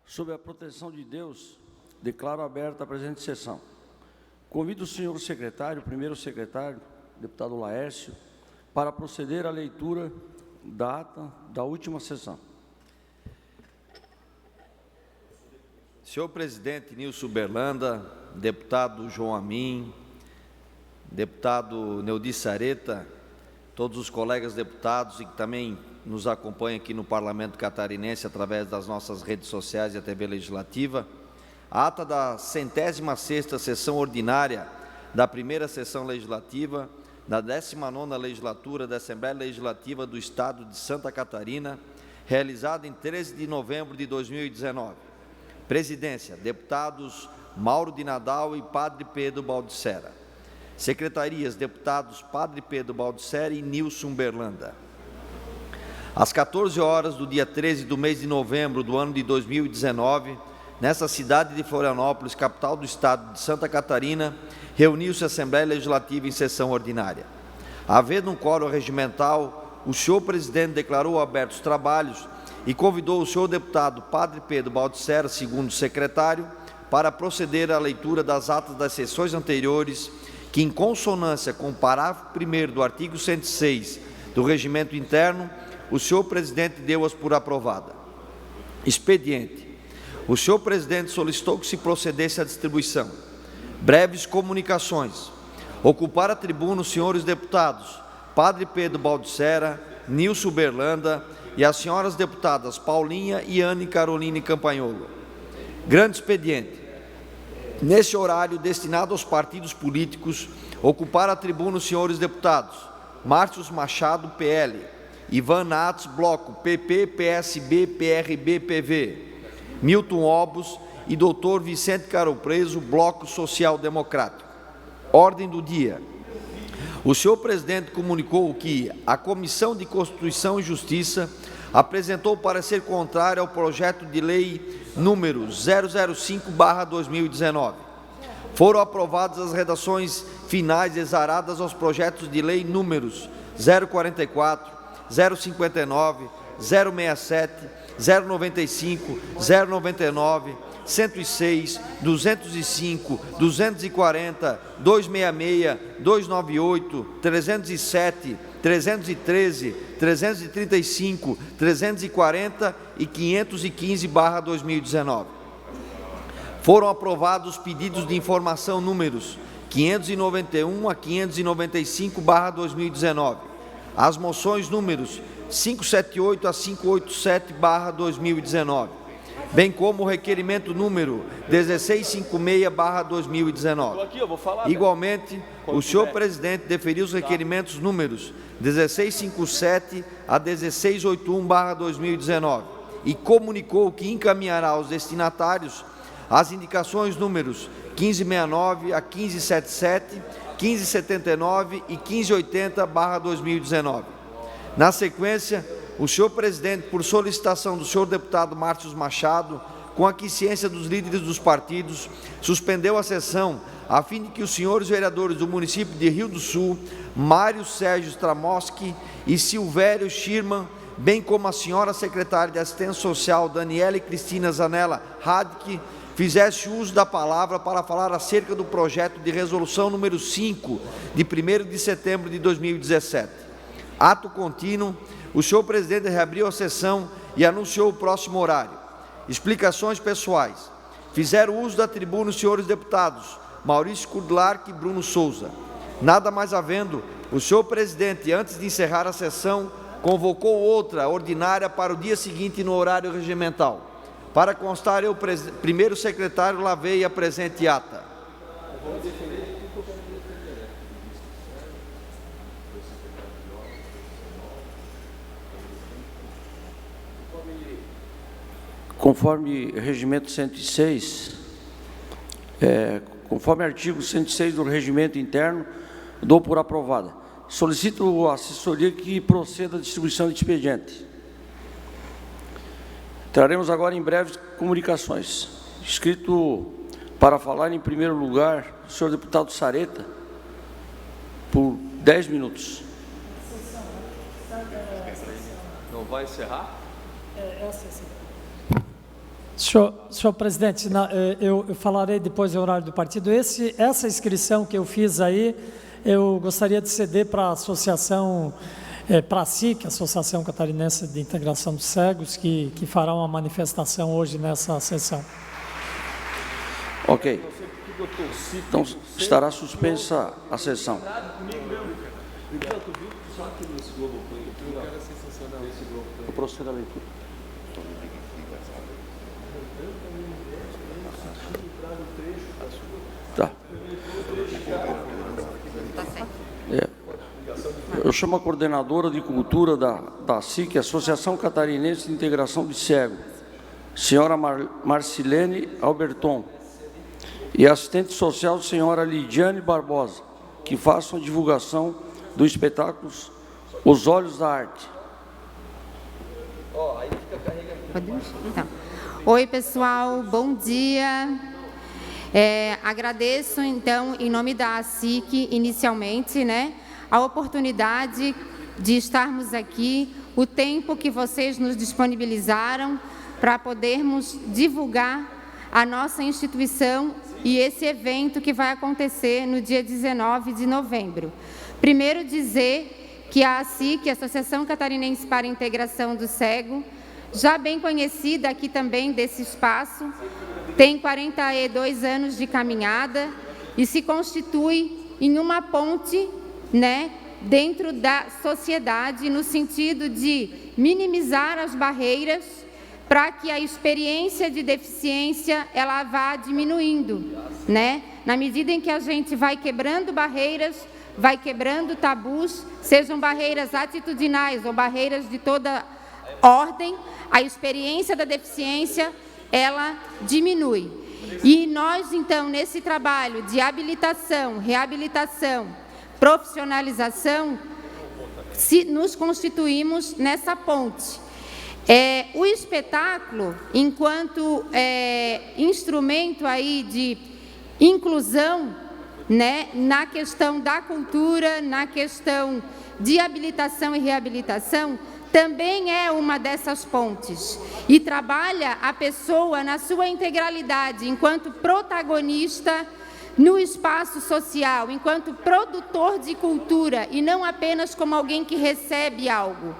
Sob a proteção de Deus, declaro aberta a presente sessão. Convido o senhor secretário, primeiro secretário, deputado Laércio, para proceder à leitura da ata da última sessão. Senhor presidente Nilson Berlanda, deputado João Amin, deputado Neudi Sareta, todos os colegas deputados e que também nos acompanham aqui no Parlamento Catarinense através das nossas redes sociais e a TV Legislativa, a ata da 106ª sessão ordinária da primeira sessão legislativa da 19ª legislatura da Assembleia Legislativa do Estado de Santa Catarina, realizada em 13 de novembro de 2019. Presidência, deputados Mauro de Nadal e Padre Pedro Baldissera. Secretarias, deputados Padre Pedro Baldissera e Nilson Berlanda. Às 14 horas do dia 13 do mês de novembro do ano de 2019, nessa cidade de Florianópolis, capital do estado de Santa Catarina, reuniu-se a Assembleia Legislativa em sessão ordinária. Havendo um quórum regimental, o senhor presidente declarou abertos os trabalhos e convidou o senhor deputado Padre Pedro Baldissera, segundo secretário, para proceder à leitura das atas das sessões anteriores, que, em consonância com o parágrafo 1º do artigo 106 do Regimento Interno, o senhor presidente deu-as por aprovada. Expediente. O senhor presidente solicitou que se procedesse à distribuição. Breves comunicações. Ocupar a tribuna os senhores deputados Padre Pedro Baldissera, Nilson Berlanda e as senhoras deputadas Paulinha e Anne Caroline Campagnolo. Grande expediente. Nesse horário destinado aos partidos políticos, ocupar a tribuna os senhores deputados Márcio Machado, PL, Ivan Nats, Bloco, PP, PSB, PRB, PV, Milton Obos e Dr. Vicente Caropreso, Bloco Social Democrático. Ordem do dia. O senhor presidente comunicou que a Comissão de Constituição e Justiça apresentou parecer contrário ao projeto de lei número 005/2019. Foram aprovadas as redações finais exaradas aos projetos de lei números 044, 059, 067, 095, 099, 106, 205, 240, 266, 298, 307, 313, 335, 340 e 515/2019. Foram aprovados os pedidos de informação números 591 a 595/2019. As moções números 578 a 587/2019, bem como o requerimento número 1656/2019. Igualmente, o senhor presidente deferiu os requerimentos números 1657 a 1681/2019 e comunicou que encaminhará aos destinatários as indicações números 1569 a 1577, 1579 e 1580/2019. Na sequência, o senhor presidente, por solicitação do senhor deputado Márcio Machado, com a aquiescência dos líderes dos partidos, suspendeu a sessão a fim de que os senhores vereadores do município de Rio do Sul, Mário Sérgio Stramoski e Silvério Schirman, bem como a senhora secretária de Assistência Social, Daniela Cristina Zanella Radke, fizesse uso da palavra para falar acerca do projeto de resolução número 5, de 1º de setembro de 2017. Ato contínuo, o senhor presidente reabriu a sessão e anunciou o próximo horário. Explicações pessoais. Fizeram uso da tribuna os senhores deputados Maurício Kudlark e Bruno Souza. Nada mais havendo, o senhor presidente, antes de encerrar a sessão, convocou outra ordinária para o dia seguinte no horário regimental. Para constar, eu, primeiro secretário, lavei a presente ata. Conforme regimento 106, conforme artigo 106 do regimento interno, dou por aprovada. Solicito a assessoria que proceda à distribuição de expediente. Traremos agora em breves comunicações. Inscrito para falar em primeiro lugar, o senhor deputado Sareta, por 10 minutos. Não vai encerrar? É a sessão. Senhor presidente, eu falarei depois do horário do partido. Essa inscrição que eu fiz aí, eu gostaria de ceder para a associação, para a SIC, Associação Catarinense de Integração dos Cegos, que fará uma manifestação hoje nessa sessão. Ok. Então, estará suspensa a sessão. Proceda a leitura. Tá. Eu chamo a coordenadora de cultura da SIC, Associação Catarinense de Integração de Cego, senhora Marcilene Alberton, e assistente social, senhora Lidiane Barbosa, que façam a divulgação do espetáculo Os Olhos da Arte. Podemos? Então. Oi, pessoal, bom dia. Agradeço, então, em nome da SIC, inicialmente, a oportunidade de estarmos aqui, o tempo que vocês nos disponibilizaram para podermos divulgar a nossa instituição e esse evento que vai acontecer no dia 19 de novembro. Primeiro dizer que a ACIC, Associação Catarinense para a Integração do Cego, já bem conhecida aqui também desse espaço, tem 42 anos de caminhada e se constitui em uma ponte, dentro da sociedade, no sentido de minimizar as barreiras para que a experiência de deficiência ela vá diminuindo, Na medida em que a gente vai quebrando barreiras, vai quebrando tabus, sejam barreiras atitudinais ou barreiras de toda ordem, a experiência da deficiência ela diminui. E nós, então, nesse trabalho de habilitação, reabilitação, profissionalização, nos constituímos nessa ponte. O espetáculo, enquanto instrumento aí de inclusão, na questão da cultura, na questão de habilitação e reabilitação, também é uma dessas pontes e trabalha a pessoa na sua integralidade, enquanto protagonista no espaço social, enquanto produtor de cultura e não apenas como alguém que recebe algo.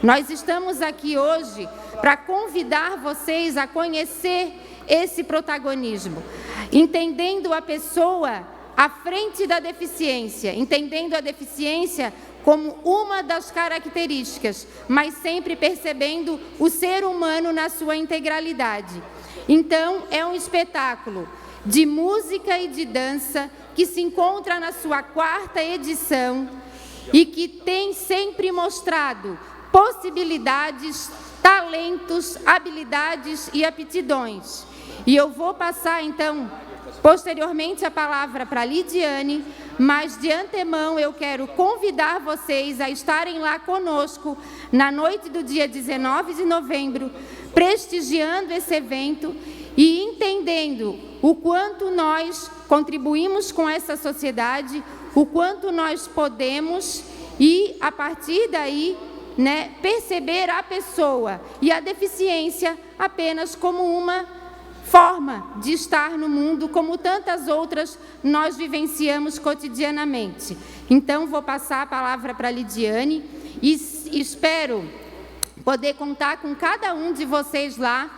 Nós estamos aqui hoje para convidar vocês a conhecer esse protagonismo, entendendo a pessoa à frente da deficiência, entendendo a deficiência como uma das características, mas sempre percebendo o ser humano na sua integralidade. Então, é um espetáculo de música e de dança que se encontra na sua 4ª edição e que tem sempre mostrado possibilidades, talentos, habilidades e aptidões. E eu vou passar, então, posteriormente a palavra para a Lidiane, mas de antemão eu quero convidar vocês a estarem lá conosco na noite do dia 19 de novembro, prestigiando esse evento e entendendo o quanto nós contribuímos com essa sociedade, o quanto nós podemos e, a partir daí, perceber a pessoa e a deficiência apenas como uma forma de estar no mundo, como tantas outras nós vivenciamos cotidianamente. Então, vou passar a palavra para a Lidiane e espero poder contar com cada um de vocês lá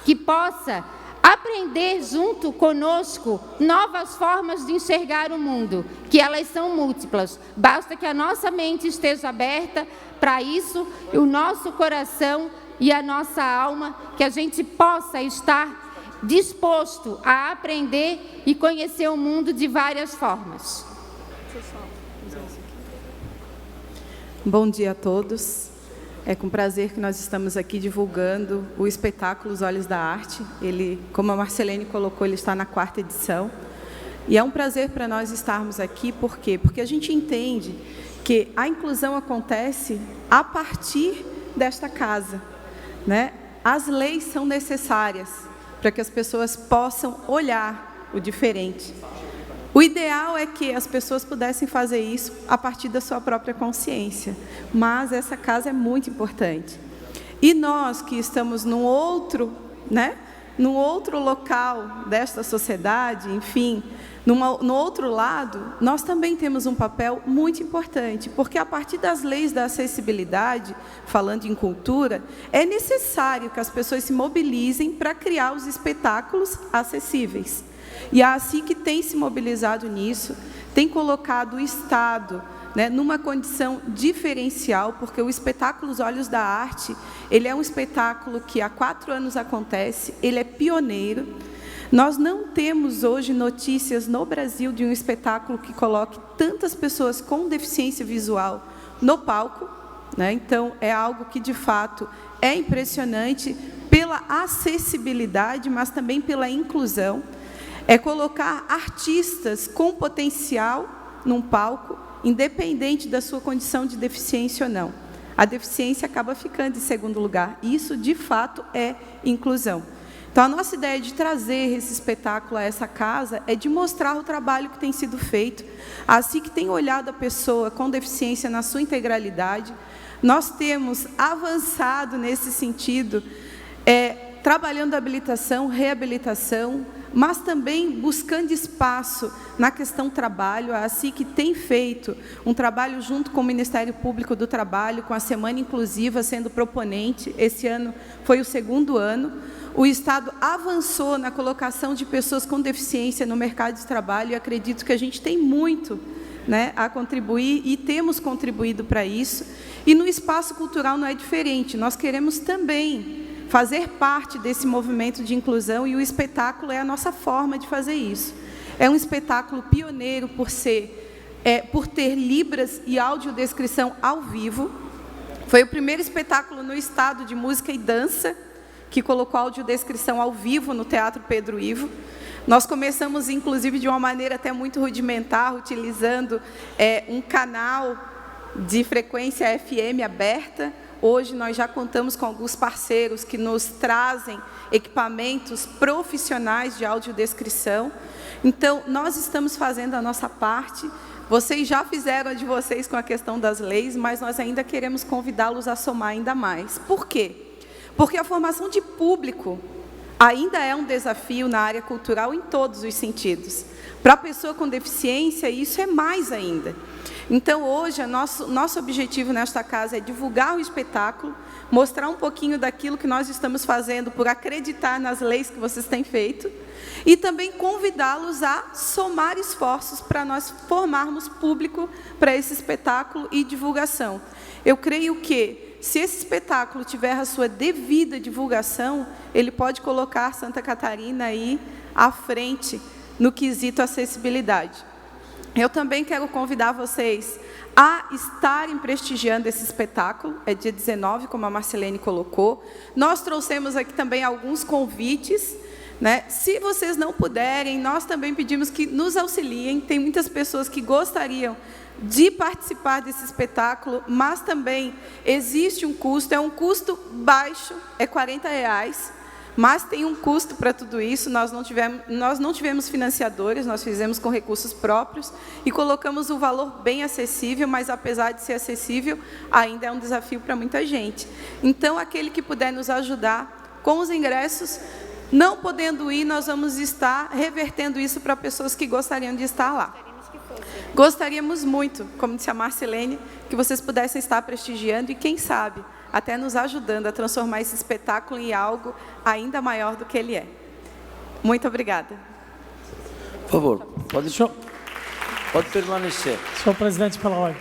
que possa aprender junto conosco novas formas de enxergar o mundo, que elas são múltiplas. Basta que a nossa mente esteja aberta para isso, e o nosso coração e a nossa alma, que a gente possa estar disposto a aprender e conhecer o mundo de várias formas. Bom dia a todos. É com prazer que nós estamos aqui divulgando o espetáculo Os Olhos da Arte. Ele, como a Marcelene colocou, ele está na 4ª edição. E é um prazer para nós estarmos aqui, por quê? Porque a gente entende que a inclusão acontece a partir desta casa, As leis são necessárias para que as pessoas possam olhar o diferente. O ideal é que as pessoas pudessem fazer isso a partir da sua própria consciência, mas essa casa é muito importante. E nós que estamos num outro, no outro local desta sociedade, enfim, no outro lado, nós também temos um papel muito importante, porque a partir das leis da acessibilidade, falando em cultura, é necessário que as pessoas se mobilizem para criar os espetáculos acessíveis. E a ASIC tem se mobilizado nisso, tem colocado o Estado, né, numa condição diferencial, porque o espetáculo Os Olhos da Arte, ele é um espetáculo que há 4 anos acontece, ele é pioneiro. Nós não temos hoje notícias no Brasil de um espetáculo que coloque tantas pessoas com deficiência visual no palco, né? Então, é algo que, de fato, é impressionante pela acessibilidade, mas também pela inclusão. É colocar artistas com potencial num palco, independente da sua condição de deficiência ou não. A deficiência acaba ficando em segundo lugar. Isso, de fato, é inclusão. Então, a nossa ideia de trazer esse espetáculo a essa casa é de mostrar o trabalho que tem sido feito, assim que tem olhado a pessoa com deficiência na sua integralidade. Nós temos avançado nesse sentido, trabalhando habilitação, reabilitação, mas também buscando espaço na questão trabalho. A ASIC tem feito um trabalho junto com o Ministério Público do Trabalho, com a Semana Inclusiva sendo proponente. Esse ano foi o 2º ano. O Estado avançou na colocação de pessoas com deficiência no mercado de trabalho e acredito que a gente tem muito, né, a contribuir e temos contribuído para isso. E no espaço cultural não é diferente. Nós queremos também fazer parte desse movimento de inclusão e o espetáculo é a nossa forma de fazer isso. É um espetáculo pioneiro por ter libras e audiodescrição ao vivo. Foi o primeiro espetáculo no estado de música e dança que colocou audiodescrição ao vivo no Teatro Pedro Ivo. Nós começamos, inclusive, de uma maneira até muito rudimentar, utilizando um canal de frequência FM aberta. Hoje, nós já contamos com alguns parceiros que nos trazem equipamentos profissionais de audiodescrição. Então, nós estamos fazendo a nossa parte. Vocês já fizeram a de vocês com a questão das leis, mas nós ainda queremos convidá-los a somar ainda mais. Por quê? Porque a formação de público ainda é um desafio na área cultural em todos os sentidos. Para a pessoa com deficiência, isso é mais ainda. Então, hoje, nosso objetivo nesta casa é divulgar o espetáculo, mostrar um pouquinho daquilo que nós estamos fazendo por acreditar nas leis que vocês têm feito e também convidá-los a somar esforços para nós formarmos público para esse espetáculo e divulgação. Eu creio que, se esse espetáculo tiver a sua devida divulgação, ele pode colocar Santa Catarina aí à frente no quesito acessibilidade. Eu também quero convidar vocês a estarem prestigiando esse espetáculo. É dia 19, como a Marcelene colocou. Nós trouxemos aqui também alguns convites, né? Se vocês não puderem, nós também pedimos que nos auxiliem. Tem muitas pessoas que gostariam de participar desse espetáculo, mas também existe um custo, é um custo baixo, é R$40, mas tem um custo para tudo isso. Nós não tivemos financiadores, nós fizemos com recursos próprios e colocamos o valor bem acessível, mas apesar de ser acessível, ainda é um desafio para muita gente. Então, aquele que puder nos ajudar com os ingressos, não podendo ir, nós vamos estar revertendo isso para pessoas que gostariam de estar lá. Gostaríamos muito, como disse a Marcelene, que vocês pudessem estar prestigiando e, quem sabe, até nos ajudando a transformar esse espetáculo em algo ainda maior do que ele é. Muito obrigada. Por favor, pode permanecer. Senhor presidente, pela ordem.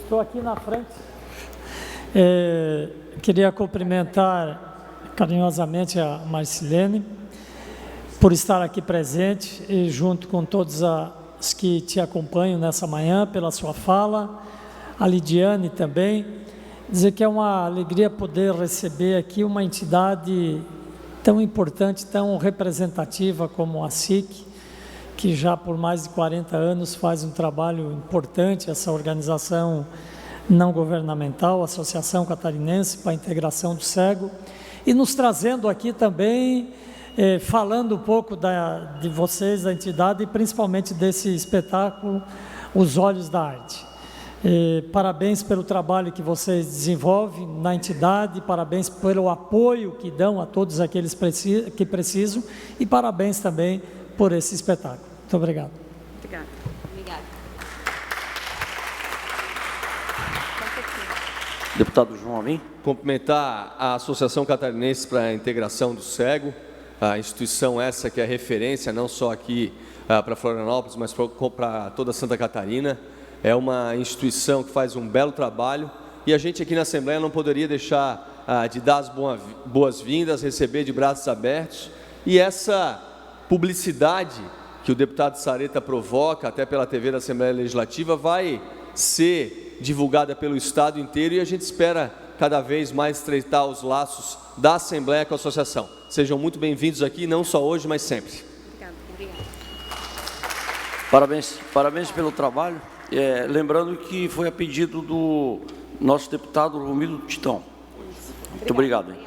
Estou aqui na frente. Queria cumprimentar carinhosamente a Marcelene por estar aqui presente e junto com todos os que te acompanham nessa manhã, pela sua fala, a Lidiane também, dizer que é uma alegria poder receber aqui uma entidade tão importante, tão representativa como a ASIC, que já por mais de 40 anos faz um trabalho importante, essa organização não governamental, Associação Catarinense para a Integração do Cego, e nos trazendo aqui também, falando um pouco de vocês, da entidade, e principalmente desse espetáculo, Os Olhos da Arte. Parabéns pelo trabalho que vocês desenvolvem na entidade, parabéns pelo apoio que dão a todos aqueles que precisam e parabéns também por esse espetáculo. Muito obrigado. Obrigada. Obrigada. Deputado João Amin. Cumprimentar a Associação Catarinense para a Integração do Cego, a instituição essa que é referência não só aqui para Florianópolis, mas para toda Santa Catarina. É uma instituição que faz um belo trabalho e a gente aqui na Assembleia não poderia deixar de dar as boas-vindas, receber de braços abertos. E essa publicidade que o deputado Sareta provoca, até pela TV da Assembleia Legislativa, vai ser divulgada pelo Estado inteiro e a gente espera cada vez mais estreitar os laços da Assembleia com a Associação. Sejam muito bem-vindos aqui, não só hoje, mas sempre. Parabéns pelo trabalho. Lembrando que foi a pedido do nosso deputado Romildo Titão. Muito obrigado. Hein?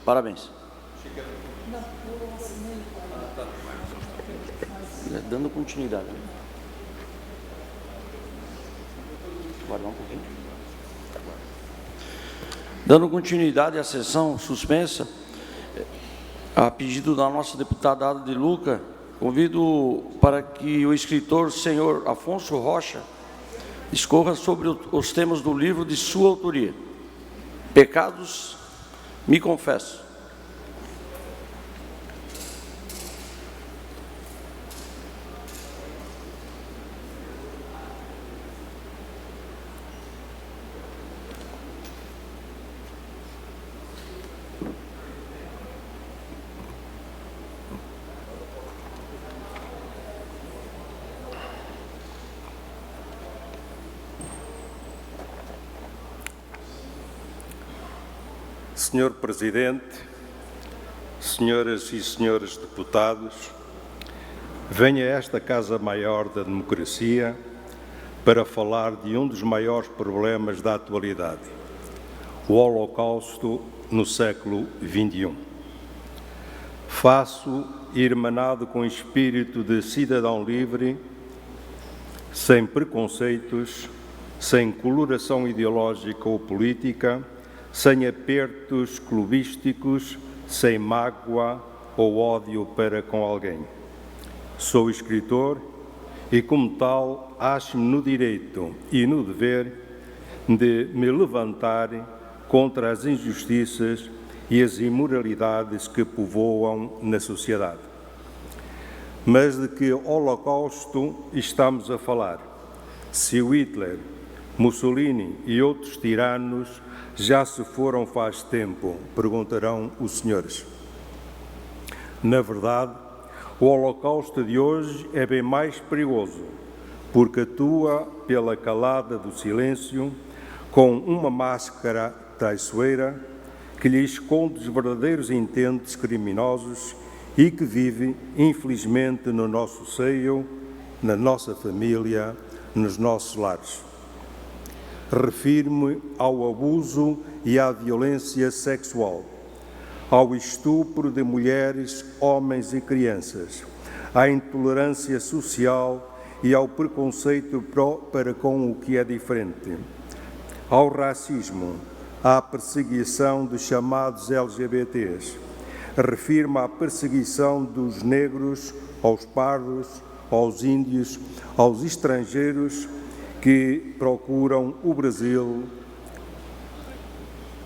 Parabéns. Dando continuidade. Guardar um pouquinho. Dando continuidade à sessão suspensa, a pedido da nossa deputada Ada de Luca, convido para que o escritor senhor Afonso Rocha discorra sobre os temas do livro de sua autoria. Pecados, me confesso. Senhor Presidente, senhoras e senhores deputados, venho a esta Casa Maior da Democracia para falar de um dos maiores problemas da atualidade, o Holocausto no século XXI. Faço, irmanado com espírito de cidadão livre, sem preconceitos, sem coloração ideológica ou política, sem apertos clubísticos, sem mágoa ou ódio para com alguém. Sou escritor e, como tal, acho-me no direito e no dever de me levantar contra as injustiças e as imoralidades que povoam na sociedade. Mas de que Holocausto estamos a falar? Se o Hitler, Mussolini e outros tiranos já se foram faz tempo, perguntarão os senhores. Na verdade, o Holocausto de hoje é bem mais perigoso, porque atua pela calada do silêncio, com uma máscara traiçoeira que lhe esconde os verdadeiros intentes criminosos e que vive, infelizmente, no nosso seio, na nossa família, nos nossos lares. Refiro-me ao abuso e à violência sexual, ao estupro de mulheres, homens e crianças, à intolerância social e ao preconceito para com o que é diferente, ao racismo, à perseguição dos chamados LGBTs. Refiro-me à perseguição dos negros, aos pardos, aos índios, aos estrangeiros que procuram o Brasil,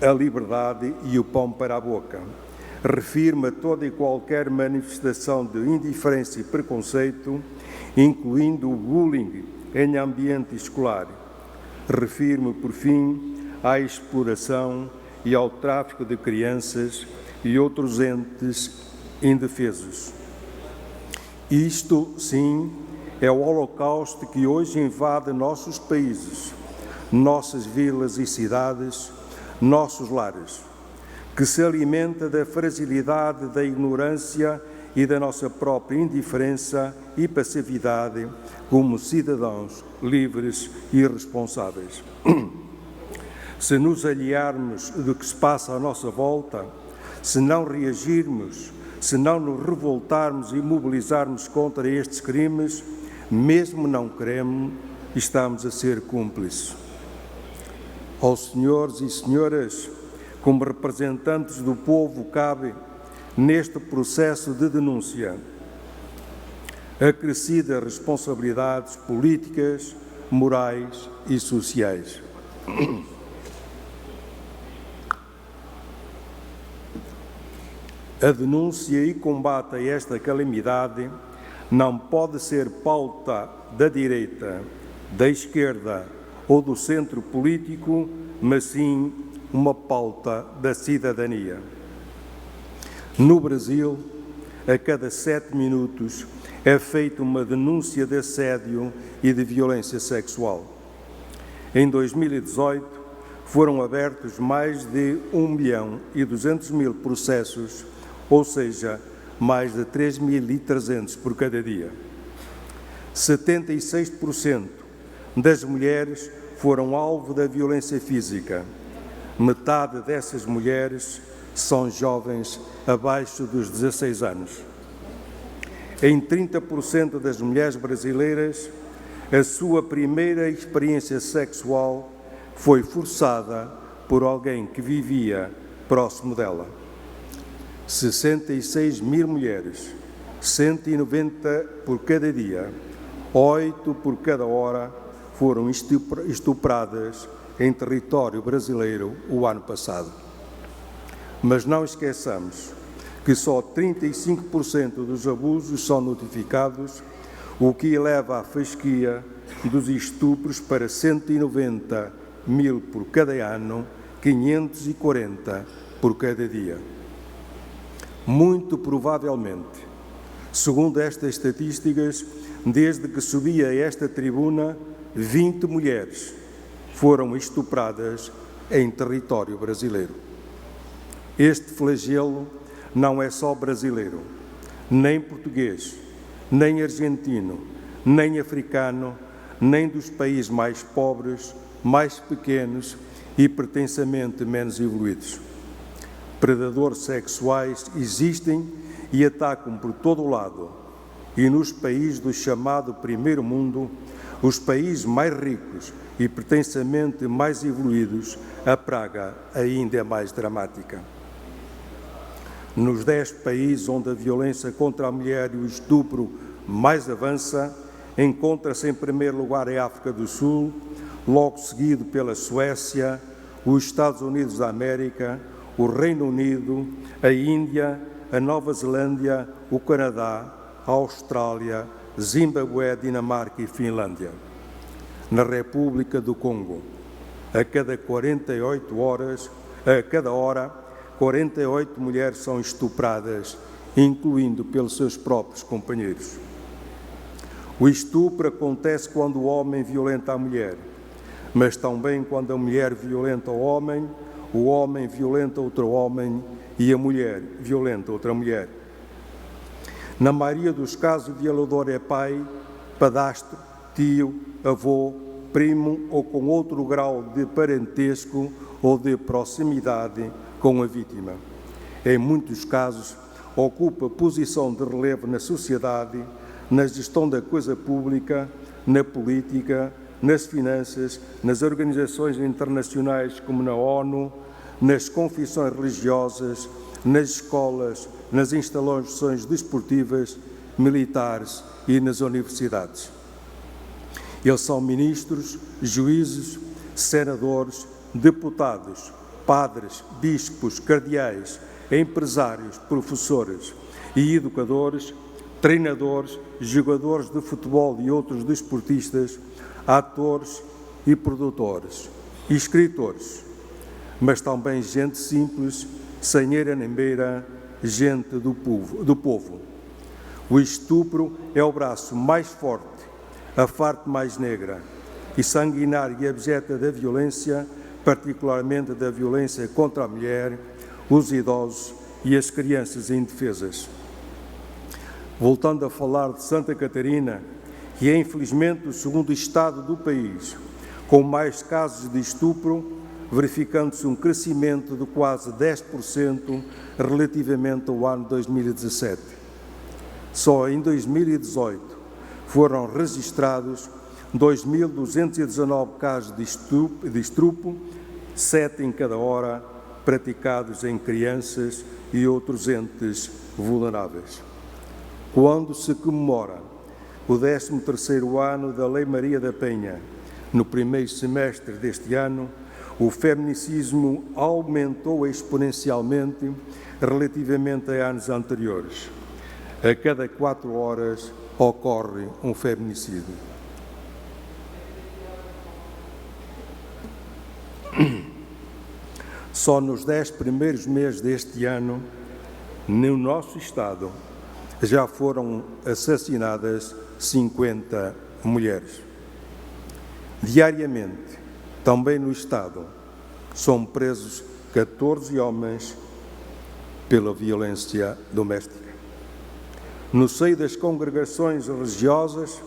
a liberdade e o pão para a boca. Refiro-me a toda e qualquer manifestação de indiferença e preconceito, incluindo o bullying em ambiente escolar. Refiro-me, por fim, à exploração e ao tráfico de crianças e outros entes indefesos. Isto, sim, é o Holocausto que hoje invade nossos países, nossas vilas e cidades, nossos lares, que se alimenta da fragilidade, da ignorância e da nossa própria indiferença e passividade como cidadãos livres e responsáveis. Se nos aliarmos do que se passa à nossa volta, se não reagirmos, se não nos revoltarmos e mobilizarmos contra estes crimes, mesmo não queremos, estamos a ser cúmplices. Aos senhores e senhoras, como representantes do povo, cabe, neste processo de denúncia, acrescidas responsabilidades políticas, morais e sociais. A denúncia e combate a esta calamidade não pode ser pauta da direita, da esquerda ou do centro político, mas sim uma pauta da cidadania. No Brasil, a cada 7 minutos é feita uma denúncia de assédio e de violência sexual. Em 2018, foram abertos mais de 1.200.000 processos, ou seja, mais de 3.300 por cada dia. 76% das mulheres foram alvo da violência física. Metade dessas mulheres são jovens abaixo dos 16 anos. Em 30% das mulheres brasileiras, a sua primeira experiência sexual foi forçada por alguém que vivia próximo dela. 66.000 mulheres, 190 por cada dia, 8 por cada hora, foram estupradas em território brasileiro o ano passado. Mas não esqueçamos que só 35% dos abusos são notificados, o que eleva a fasquia dos estupros para 190.000 por cada ano, 540 por cada dia. Muito provavelmente, segundo estas estatísticas, desde que subi a esta tribuna, 20 mulheres foram estupradas em território brasileiro. Este flagelo não é só brasileiro, nem português, nem argentino, nem africano, nem dos países mais pobres, mais pequenos e pretensamente menos evoluídos. Predadores sexuais existem e atacam por todo o lado, e nos países do chamado primeiro mundo, os países mais ricos e pretensamente mais evoluídos, a praga ainda é mais dramática. Nos 10 países onde a violência contra a mulher e o estupro mais avança, encontra-se em primeiro lugar a África do Sul, logo seguido pela Suécia, os Estados Unidos da América, o Reino Unido, a Índia, a Nova Zelândia, o Canadá, a Austrália, Zimbabue, Dinamarca e Finlândia. Na República do Congo, a cada hora, 48 mulheres são estupradas, incluindo pelos seus próprios companheiros. O estupro acontece quando o homem violenta a mulher, mas também quando a mulher violenta o homem violenta outro homem e a mulher violenta outra mulher. Na maioria dos casos, o violador é pai, padrasto, tio, avô, primo ou com outro grau de parentesco ou de proximidade com a vítima. Em muitos casos, ocupa posição de relevo na sociedade, na gestão da coisa pública, na política, nas finanças, nas organizações internacionais como na ONU, nas confissões religiosas, nas escolas, nas instalações desportivas, militares e nas universidades. Eles são ministros, juízes, senadores, deputados, padres, bispos, cardeais, empresários, professores e educadores, treinadores, jogadores de futebol e outros desportistas, atores e produtores, escritores, mas também gente simples, sem eira nem beira, gente do povo. O estupro é o braço mais forte, a parte mais negra e sanguinária e abjeta da violência, particularmente da violência contra a mulher, os idosos e as crianças indefesas. Voltando a falar de Santa Catarina, que é infelizmente o segundo estado do país com mais casos de estupro, verificando-se um crescimento de quase 10% relativamente ao ano 2017. Só em 2018 foram registrados 2.219 casos de estupro, 7 em cada hora, praticados em crianças e outros entes vulneráveis. Quando se comemora o 13º ano da Lei Maria da Penha, no primeiro semestre deste ano, o feminicismo aumentou exponencialmente relativamente a anos anteriores. A cada 4 horas ocorre um feminicídio. Só nos 10 primeiros meses deste ano, no nosso Estado, já foram assassinadas 50 mulheres. Diariamente, também no Estado, são presos 14 homens pela violência doméstica. No seio das congregações religiosas,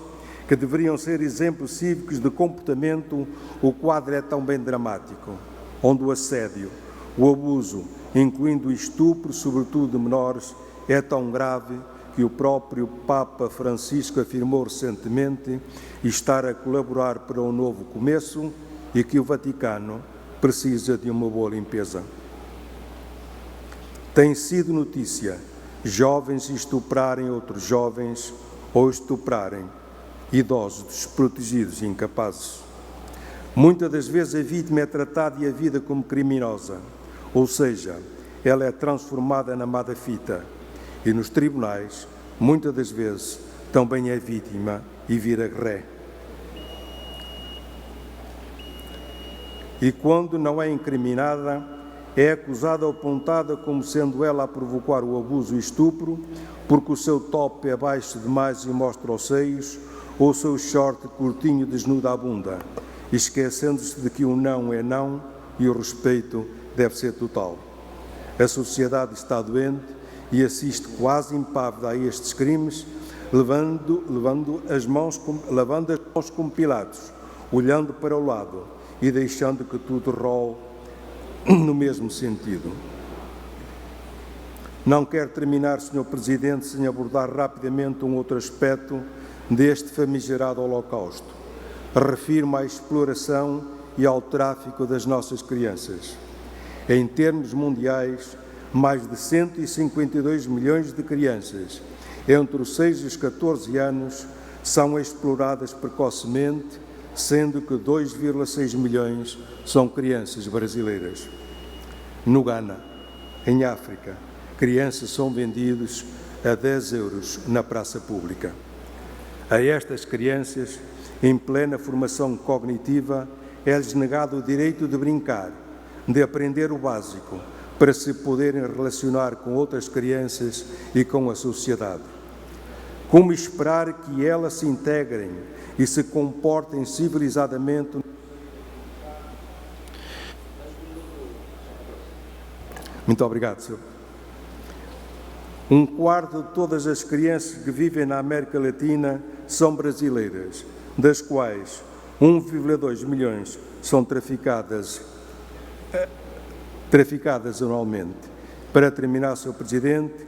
que deveriam ser exemplos cívicos de comportamento, o quadro é também dramático, onde o assédio, o abuso, incluindo o estupro, sobretudo de menores, é tão grave que o próprio Papa Francisco afirmou recentemente estar a colaborar para um novo começo e que o Vaticano precisa de uma boa limpeza. Tem sido notícia jovens estuprarem outros jovens ou estuprarem idosos desprotegidos e incapazes. Muitas das vezes a vítima é tratada e a vida como criminosa, ou seja, ela é transformada na mada-fita e nos tribunais, muitas das vezes, também é vítima e vira ré. E quando não é incriminada, é acusada ou apontada como sendo ela a provocar o abuso e o estupro, porque o seu top é baixo demais e mostra os seios, ou o seu short curtinho desnuda a bunda, esquecendo-se de que o não é não e o respeito deve ser total. A sociedade está doente e assiste quase impávida a estes crimes, lavando as mãos como Pilatos, olhando para o lado e deixando que tudo role no mesmo sentido. Não quero terminar, Sr. Presidente, sem abordar rapidamente um outro aspecto deste famigerado Holocausto. Refiro-me à exploração e ao tráfico das nossas crianças. Em termos mundiais, mais de 152 milhões de crianças entre os 6 e os 14 anos são exploradas precocemente, sendo que 2,6 milhões são crianças brasileiras. No Ghana, em África, crianças são vendidas a 10 euros na praça pública. A estas crianças, em plena formação cognitiva, é-lhes negado o direito de brincar, de aprender o básico, para se poderem relacionar com outras crianças e com a sociedade. Como esperar que elas se integrem e se comportem civilizadamente? Muito obrigado, senhor. 1/4 de todas as crianças que vivem na América Latina são brasileiras, das quais 1,2 milhões são traficadas anualmente. Para terminar, Sr. Presidente,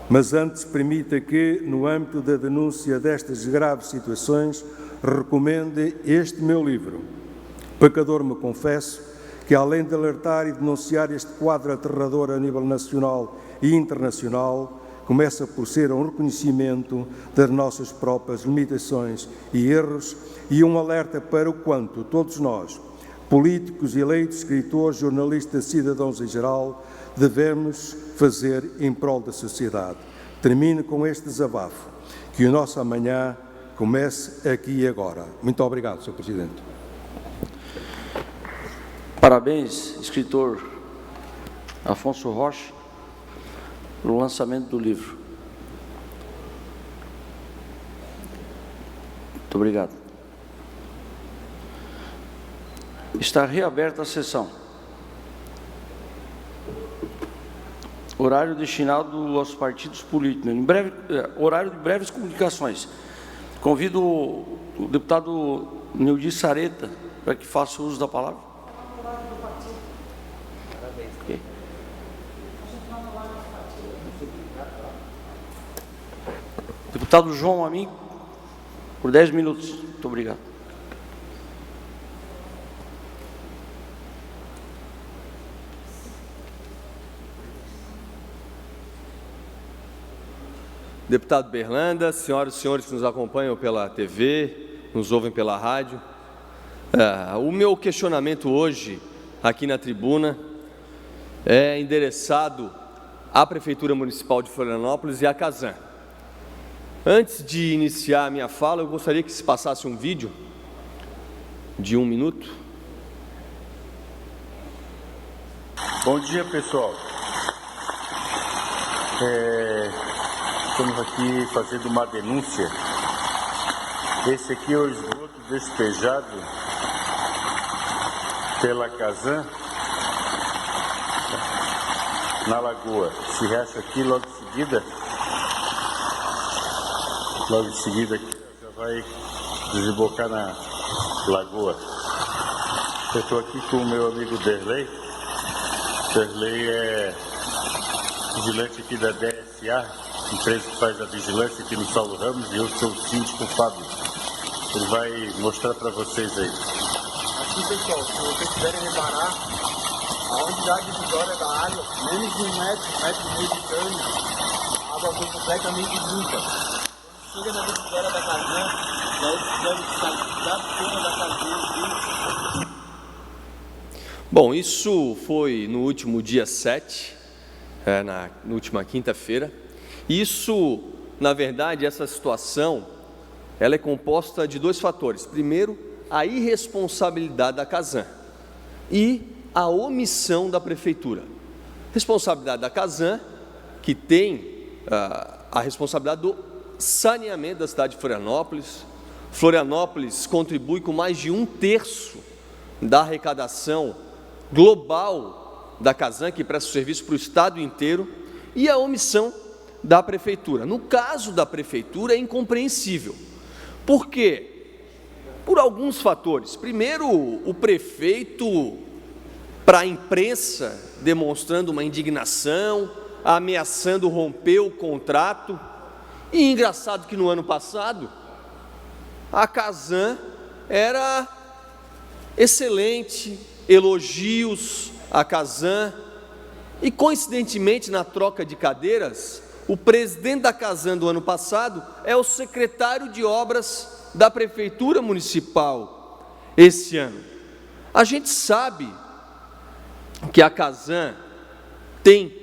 mas antes permita que, no âmbito da denúncia destas graves situações, recomende este meu livro. Pecador me confesso, que além de alertar e denunciar este quadro aterrador a nível nacional e internacional, começa por ser um reconhecimento das nossas próprias limitações e erros e um alerta para o quanto todos nós, políticos, eleitos, escritores, jornalistas, cidadãos em geral, devemos fazer em prol da sociedade. Termino com este desabafo, que o nosso amanhã comece aqui e agora. Muito obrigado, Sr. Presidente. Parabéns, escritor Afonso Rocha, pelo lançamento do livro. Muito obrigado. Está reaberta a sessão. Horário destinado aos partidos políticos. Em breve, horário de breves comunicações. Convido o deputado Neudi Sareta para que faça uso da palavra. Okay. Deputado João Amin, por 10 minutos. Muito obrigado. deputado Berlanda, senhoras e senhores que nos acompanham pela TV, nos ouvem pela rádio. O meu questionamento hoje, aqui na tribuna, é endereçado à Prefeitura Municipal de Florianópolis e à Casan. Antes de iniciar a minha fala, eu gostaria que se passasse um vídeo de 1 minuto. Bom dia, pessoal. Estamos aqui fazendo uma denúncia. Esse aqui é o esgoto despejado pela Casan na lagoa. Se racha aqui, logo em seguida aqui, já vai desembocar na lagoa. Eu estou aqui com o meu amigo Derlei. Derlei é vigilante aqui da DSA, empresa que faz a vigilância aqui no Saulo Ramos, e eu sou o síndico Fábio. Ele vai mostrar para vocês aí. Aqui, pessoal, se vocês quiserem reparar, a umidade divisória da água, menos de 1 metro e meio de cano, a água foi completamente limpa. Quando chega na divisória da Casan, já deve estar da cena da Casan. Bom, isso foi no último dia 7, na última quinta-feira. Isso, na verdade, essa situação, ela é composta de 2 fatores. Primeiro, a irresponsabilidade da Casan e a omissão da Prefeitura. Responsabilidade da Casan, que tem a responsabilidade do saneamento da cidade de Florianópolis. Florianópolis contribui com mais de 1/3 da arrecadação global da Casan, que presta serviço para o estado inteiro, e a omissão da Prefeitura. No caso da Prefeitura, é incompreensível. Por quê? Por alguns fatores. Primeiro, o prefeito, para a imprensa, demonstrando uma indignação, ameaçando romper o contrato. E engraçado que no ano passado, a Casan era excelente, elogios à Casan, e coincidentemente, na troca de cadeiras, o presidente da Casan do ano passado é o secretário de obras da Prefeitura Municipal esse ano. A gente sabe que a Casan tem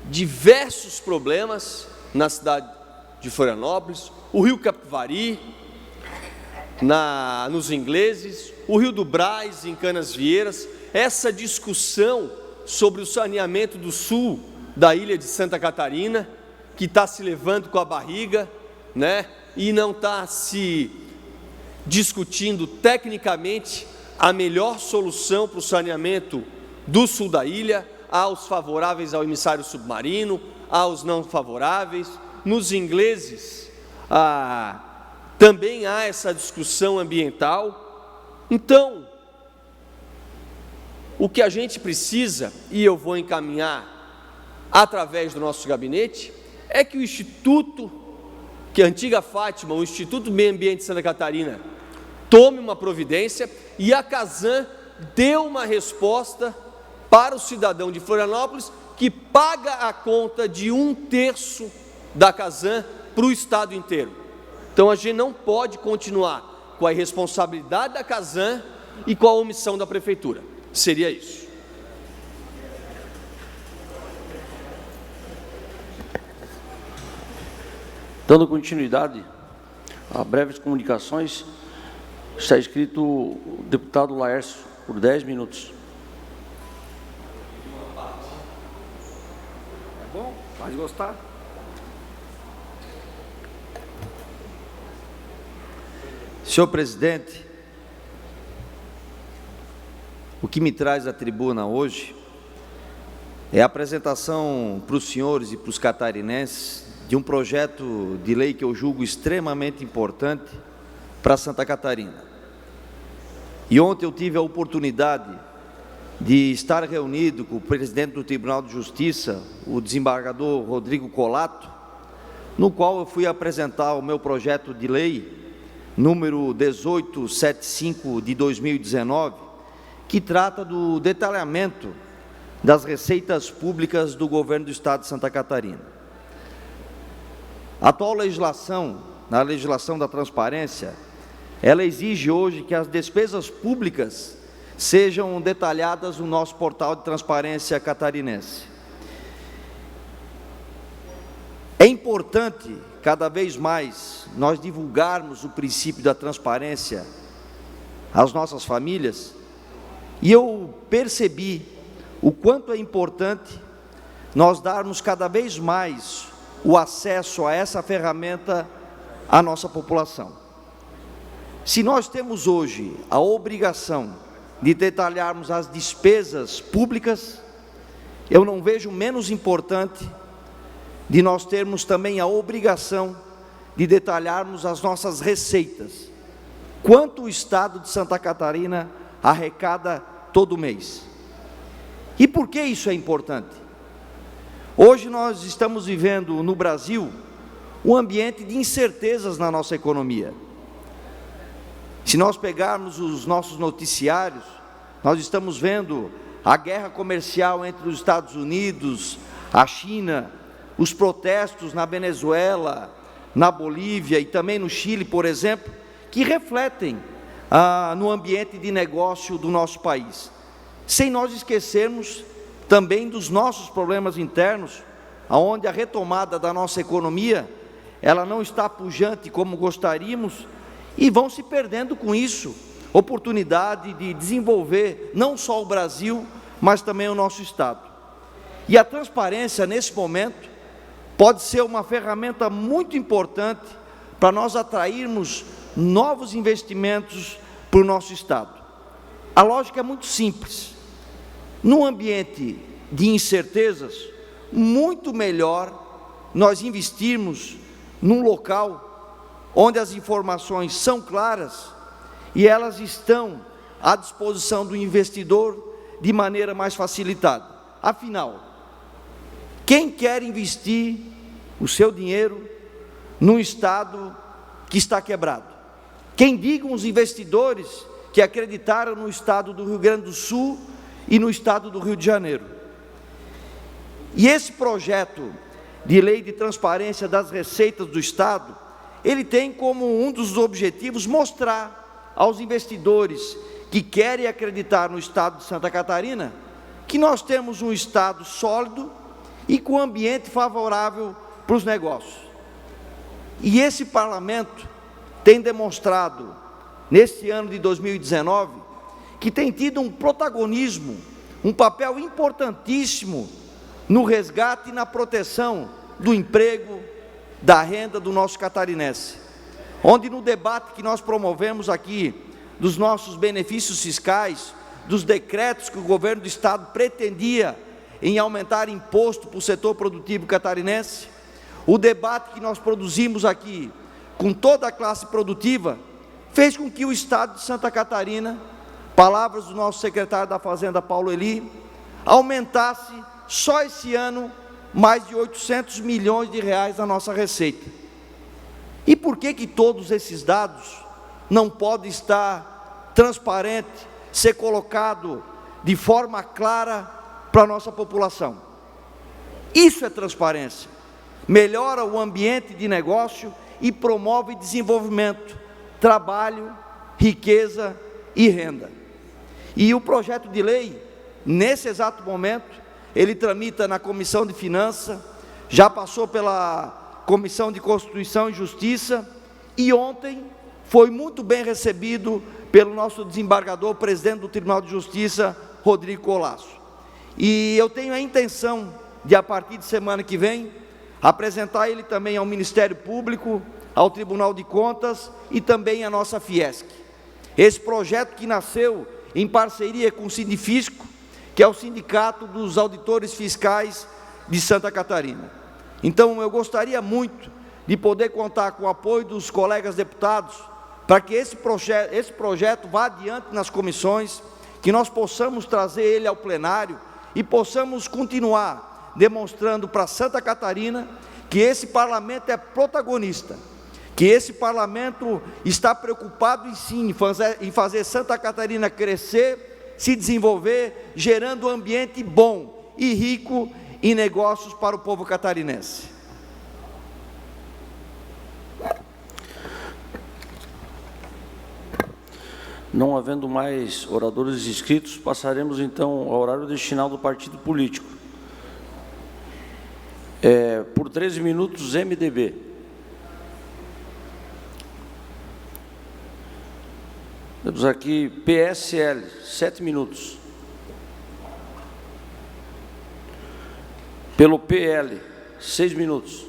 diversos problemas na cidade de Florianópolis, o Rio Capivari, nos Ingleses, o Rio do Braz, em Canasvieiras. Essa discussão sobre o saneamento do sul da ilha de Santa Catarina, que está se levando com a barriga, e não está se discutindo tecnicamente a melhor solução para o saneamento do sul da ilha. Há os favoráveis ao emissário submarino, há os não favoráveis. Nos Ingleses, também há essa discussão ambiental. Então, o que a gente precisa, e eu vou encaminhar através do nosso gabinete, é que o Instituto, que é a antiga Fátima, o Instituto do Meio Ambiente de Santa Catarina, tome uma providência e a Casan dê uma resposta para o cidadão de Florianópolis, que paga a conta de 1/3 da Casan para o estado inteiro. Então a gente não pode continuar com a irresponsabilidade da Casan e com a omissão da Prefeitura. Seria isso. Dando continuidade a breves comunicações, está escrito o deputado Laércio, por 10 minutos. É bom? Vai gostar? Senhor presidente, o que me traz à tribuna hoje é a apresentação para os senhores e para os catarinenses de um projeto de lei que eu julgo extremamente importante para Santa Catarina. E ontem eu tive a oportunidade de estar reunido com o presidente do Tribunal de Justiça, o desembargador Rodrigo Colato, no qual eu fui apresentar o meu projeto de lei número 1875 de 2019, que trata do detalhamento das receitas públicas do governo do estado de Santa Catarina. A atual legislação, na legislação da transparência, ela exige hoje que as despesas públicas sejam detalhadas no nosso portal de transparência catarinense. É importante, cada vez mais, nós divulgarmos o princípio da transparência às nossas famílias, e eu percebi o quanto é importante nós darmos cada vez mais o acesso a essa ferramenta à nossa população. Se nós temos hoje a obrigação de detalharmos as despesas públicas, eu não vejo menos importante de nós termos também a obrigação de detalharmos as nossas receitas. Quanto o Estado de Santa Catarina arrecada todo mês. E por que isso é importante? Hoje nós estamos vivendo no Brasil um ambiente de incertezas na nossa economia. Se nós pegarmos os nossos noticiários, nós estamos vendo a guerra comercial entre os Estados Unidos, a China, os protestos na Venezuela, na Bolívia e também no Chile, por exemplo, que refletem no ambiente de negócio do nosso país. Sem nós esquecermos também dos nossos problemas internos, onde a retomada da nossa economia, ela não está pujante como gostaríamos, e vão se perdendo com isso oportunidade de desenvolver não só o Brasil, mas também o nosso Estado. E a transparência, nesse momento, pode ser uma ferramenta muito importante para nós atrairmos novos investimentos para o nosso Estado. A lógica é muito simples. Num ambiente de incertezas, muito melhor nós investirmos num local onde as informações são claras e elas estão à disposição do investidor de maneira mais facilitada. Afinal, quem quer investir o seu dinheiro num Estado que está quebrado? Quem digam os investidores que acreditaram no Estado do Rio Grande do Sul e no Estado do Rio de Janeiro? E esse projeto de lei de transparência das receitas do Estado, ele tem como um dos objetivos mostrar aos investidores que querem acreditar no Estado de Santa Catarina que nós temos um Estado sólido e com ambiente favorável para os negócios. E esse parlamento tem demonstrado, neste ano de 2019, que tem tido um protagonismo, um papel importantíssimo no resgate e na proteção do emprego, da renda do nosso catarinense. Onde no debate que nós promovemos aqui, dos nossos benefícios fiscais, dos decretos que o governo do Estado pretendia em aumentar imposto para o setor produtivo catarinense, o debate que nós produzimos aqui com toda a classe produtiva, fez com que o Estado de Santa Catarina, palavras do nosso secretário da Fazenda, Paulo Eli, aumentasse só esse ano mais de 800 milhões de reais na nossa receita. E por que todos esses dados não podem estar transparente, ser colocado de forma clara para a nossa população? Isso é transparência. Melhora o ambiente de negócio e promove desenvolvimento, trabalho, riqueza e renda. E o projeto de lei, nesse exato momento, ele tramita na Comissão de Finanças, já passou pela Comissão de Constituição e Justiça, e ontem foi muito bem recebido pelo nosso desembargador, presidente do Tribunal de Justiça, Rodrigo Colasso. E eu tenho a intenção de, a partir de semana que vem, apresentar ele também ao Ministério Público, ao Tribunal de Contas e também à nossa Fiesc. Esse projeto que nasceu em parceria com o Sindifisco, que é o Sindicato dos Auditores Fiscais de Santa Catarina. Então, eu gostaria muito de poder contar com o apoio dos colegas deputados para que esse projeto vá adiante nas comissões, que nós possamos trazer ele ao plenário e possamos continuar demonstrando para Santa Catarina que esse parlamento é protagonista, que esse parlamento está preocupado em fazer Santa Catarina crescer, se desenvolver, gerando um ambiente bom e rico em negócios para o povo catarinense. Não havendo mais oradores inscritos, passaremos então ao horário destinado do partido político. Por 13 minutos, MDB. Temos aqui PSL, 7 minutos. Pelo PL, 6 minutos.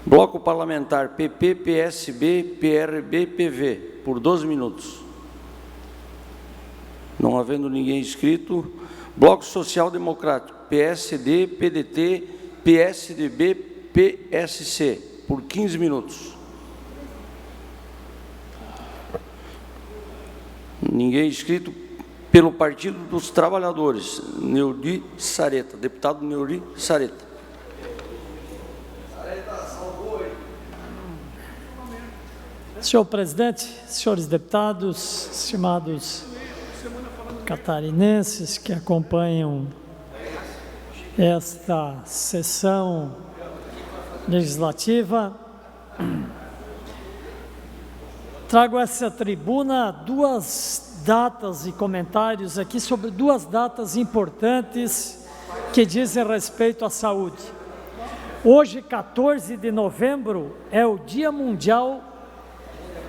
Bloco Parlamentar PP, PSB, PRB, PV, por 12 minutos. Não havendo ninguém inscrito. Bloco Social Democrático, PSD, PDT, PSDB, PSC, por 15 minutos. Ninguém inscrito. Pelo Partido dos Trabalhadores, Neuri Sareta, deputado Neuri Sareta. Senhor presidente, senhores deputados, estimados catarinenses que acompanham esta sessão legislativa, trago a essa tribuna duas datas e comentários aqui sobre duas datas importantes que dizem respeito à saúde. Hoje, 14 de novembro, é o Dia Mundial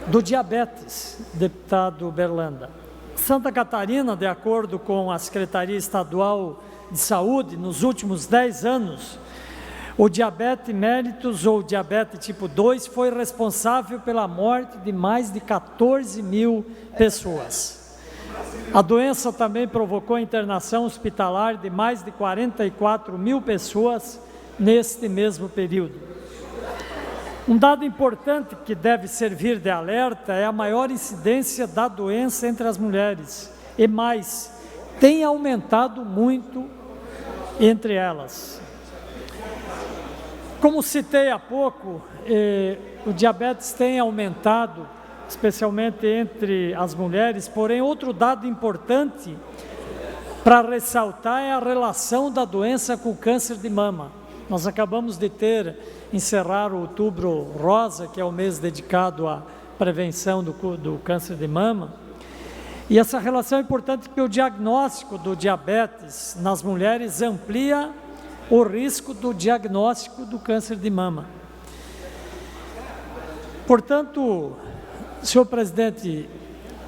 do Diabetes, deputado Berlanda. Santa Catarina, de acordo com a Secretaria Estadual de Saúde, nos últimos 10 anos, o diabetes mellitus ou diabetes tipo 2 foi responsável pela morte de mais de 14 mil pessoas. A doença também provocou a internação hospitalar de mais de 44 mil pessoas neste mesmo período. Um dado importante que deve servir de alerta é a maior incidência da doença entre as mulheres, e mais, tem aumentado muito entre elas. Como citei há pouco, o diabetes tem aumentado, especialmente entre as mulheres, porém outro dado importante para ressaltar é a relação da doença com o câncer de mama. Nós acabamos de encerrar o Outubro Rosa, que é o mês dedicado à prevenção do câncer de mama, e essa relação é importante porque o diagnóstico do diabetes nas mulheres amplia o risco do diagnóstico do câncer de mama. Portanto, senhor presidente,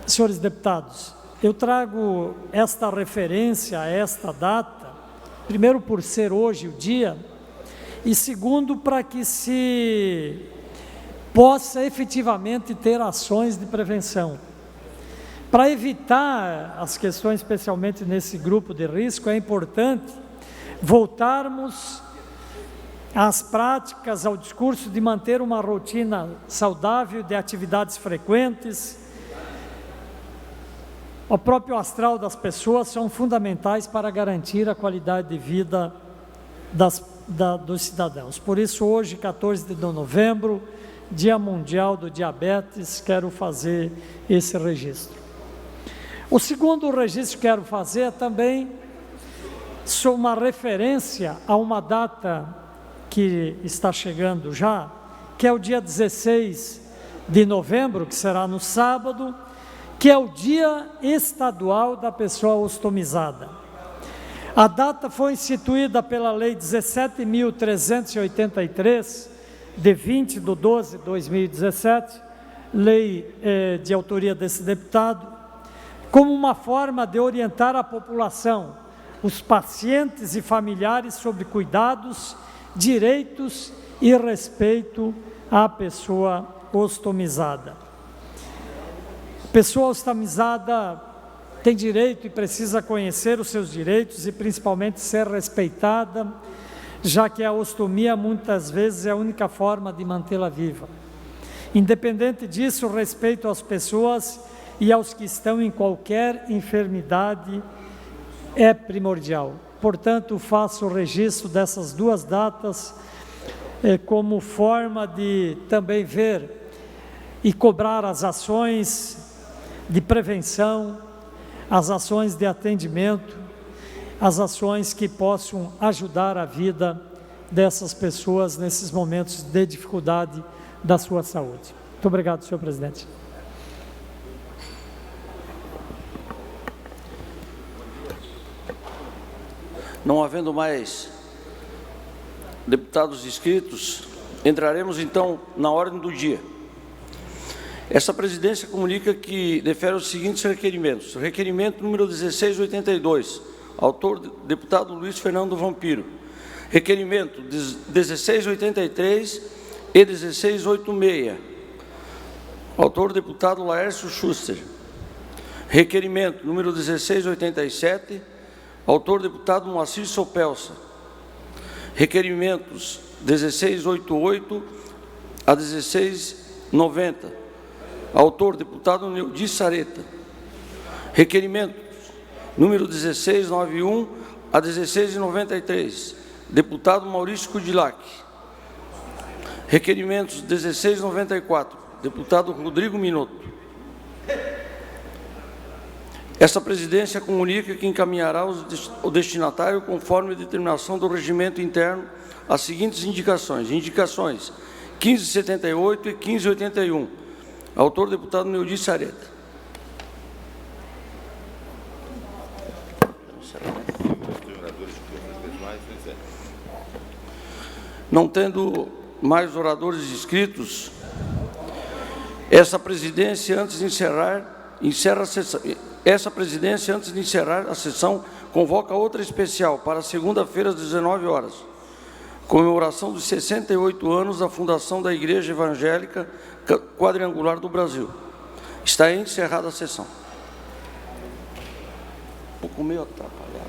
senhores deputados, eu trago esta referência a esta data, primeiro por ser hoje o dia, e segundo para que se possa efetivamente ter ações de prevenção. Para evitar as questões, especialmente nesse grupo de risco, é importante voltarmos às práticas, ao discurso de manter uma rotina saudável de atividades frequentes. O próprio astral das pessoas são fundamentais para garantir a qualidade de vida dos cidadãos. Por isso, hoje, 14 de novembro, Dia Mundial do Diabetes, quero fazer esse registro. O segundo registro que quero fazer é também uma referência a uma data que está chegando já, que é o dia 16 de novembro, que será no sábado, que é o Dia Estadual da Pessoa Ostomizada. A data foi instituída pela Lei 17.383, de 20 de 12 de 2017, lei de autoria desse deputado, como uma forma de orientar a população, os pacientes e familiares sobre cuidados, direitos e respeito à pessoa ostomizada. A pessoa ostomizada tem direito e precisa conhecer os seus direitos e principalmente ser respeitada, já que a ostomia muitas vezes é a única forma de mantê-la viva. Independente disso, o respeito às pessoas e aos que estão em qualquer enfermidade é primordial. Portanto, faço o registro dessas duas datas como forma de também ver e cobrar as ações de prevenção, as ações de atendimento, as ações que possam ajudar a vida dessas pessoas nesses momentos de dificuldade da sua saúde. Muito obrigado, senhor presidente. Não havendo mais deputados inscritos, entraremos então na ordem do dia. Essa presidência comunica que defere os seguintes requerimentos. Requerimento número 1682, autor deputado Luiz Fernando Vampiro. Requerimento 1683 e 1686, autor deputado Laércio Schuster. Requerimento número 1687, autor deputado Moacir Sopelsa. Requerimentos 1688 a 1690, autor deputado Neudi Sareta. Requerimentos número 1691 a 1693, deputado Maurício Kudilac. Requerimentos 1694, deputado Rodrigo Minotto. Essa presidência comunica que encaminhará o destinatário, conforme a determinação do regimento interno, as seguintes indicações. Indicações 1578 e 1581. Autor, deputado Neudi Sareta. Não tendo mais oradores inscritos, essa presidência, antes de encerrar a sessão. Essa presidência, antes de encerrar a sessão, convoca outra especial para segunda-feira, às 19 horas. Comemoração dos 68 anos da fundação da Igreja Evangélica Quadrangular do Brasil. Está encerrada a sessão. Um pouco meio atrapalhado.